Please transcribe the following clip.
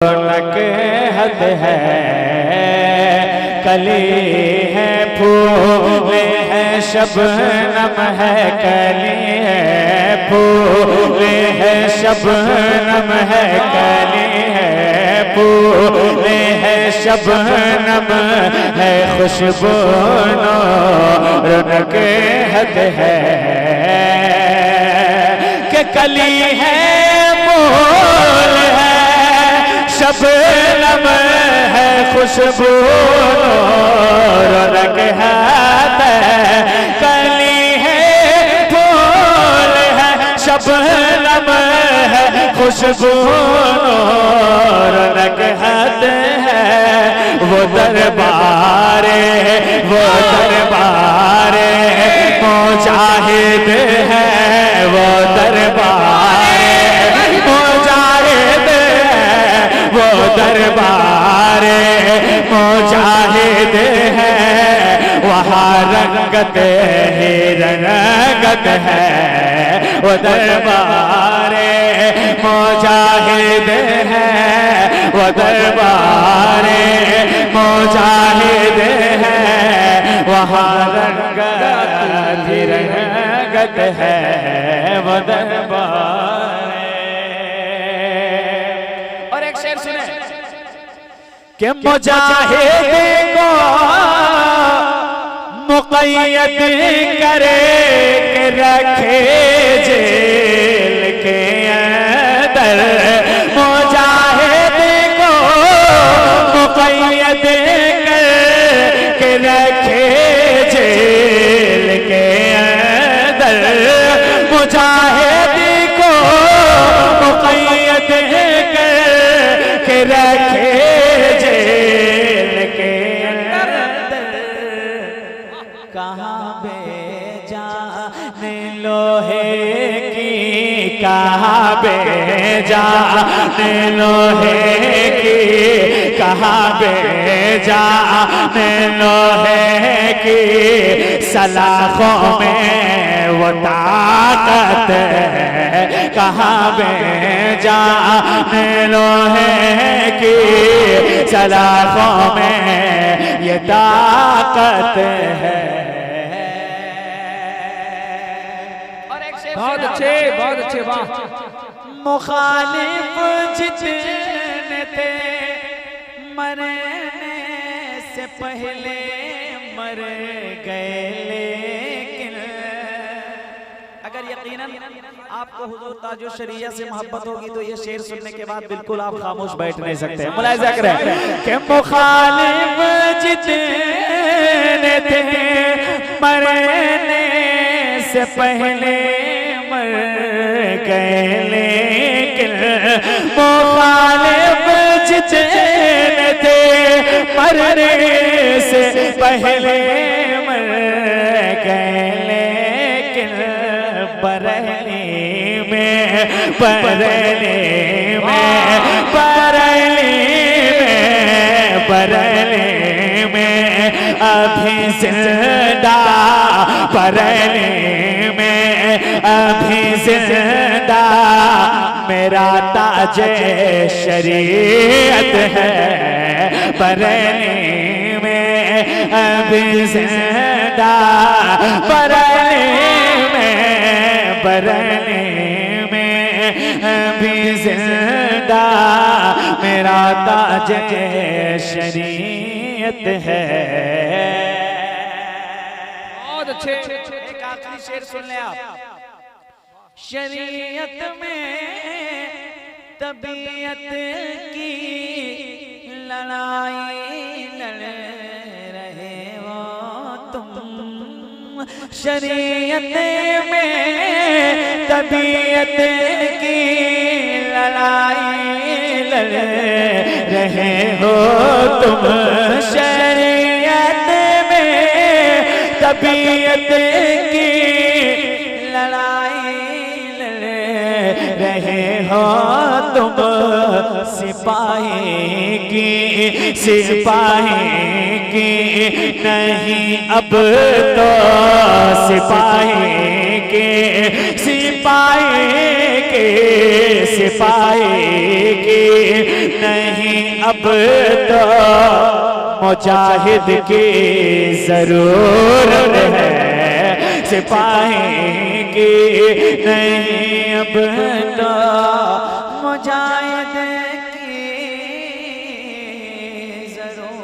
रौनक हद है, कली है फूल है शबनम है, कली है फूल है शबनम है, कली है फूल है शबनम है, खुशबू रौनक हद है कि कली है फूल है शबनम है, खुशबू रौनक है, कली है फूल है शबनम है, खुशबू रौनक है। वो दरबारे मुजाहिद है, वो दरबारे मुजाहिद है, वो दरबारे मुजाहिद है, वहाँ रंगत ही रंगत है, वो दरबारे मुजाहिद है, वो दरबारे मुजाहिद है, वहाँ रंगत ही रंगत है, वो दरबारे। और एक शेर सुने कि मुजाहिद को मुक़य्यद करे के रखे जेल के अंदर, मुजाहिद को मुक़य्यद करके रखे जेल के अंदर, मुजाहिद को मुक़य्यद करके रखे जेल के अंदर, कहाँ बेजाने लोहे की, कहाँ बेजाने लोहे की, कहाँ बेजाने लोहे की, सलाखों में वो ताकत है, कहाँ बेजाने लोहे की, सलाखों में ये ताकत है। बहुत अच्छे वाह। मुखालिफ जितने थे मरने से पहले मर गए, लेकिन अगर यकीनन आपको हुजूर ताजुल शरीयत से मोहब्बत होगी तो ये शेर सुनने के बाद बिल्कुल आप खामोश बैठ नहीं सकते। मुलाहिजा करें कि मुखालिफ जितने थे मरने से पहले मर गए, लेकिन मुखालिफ जितने थे मरने से पहले मर गए, लेकिन बरेली में अभी जिंदा, बरेली में अभी जिंदा मेरा ताजे शरीयत है, बरेली में अभी जिंदा, बरेली में अभी जिंदा मेरा ताजे शरीयत है। बहुत अच्छे। एक आखिरी शेर सुन ले आप। शरीयत में तबीयत की लड़ाई लड़ रहे हो तुम, शरीयत में तबीयत की लड़ाई लड़ रहे हो तुम, शरीयत में तबीयत की लड़ाई लड़ रहे हो तुम, सिपाही की नहीं अब तो सिपाही की के सिपाही की नहीं अब तो मुजाहिद की जरूरत है, सिपाही की नहीं अब तो मुजाहिद की जरूरत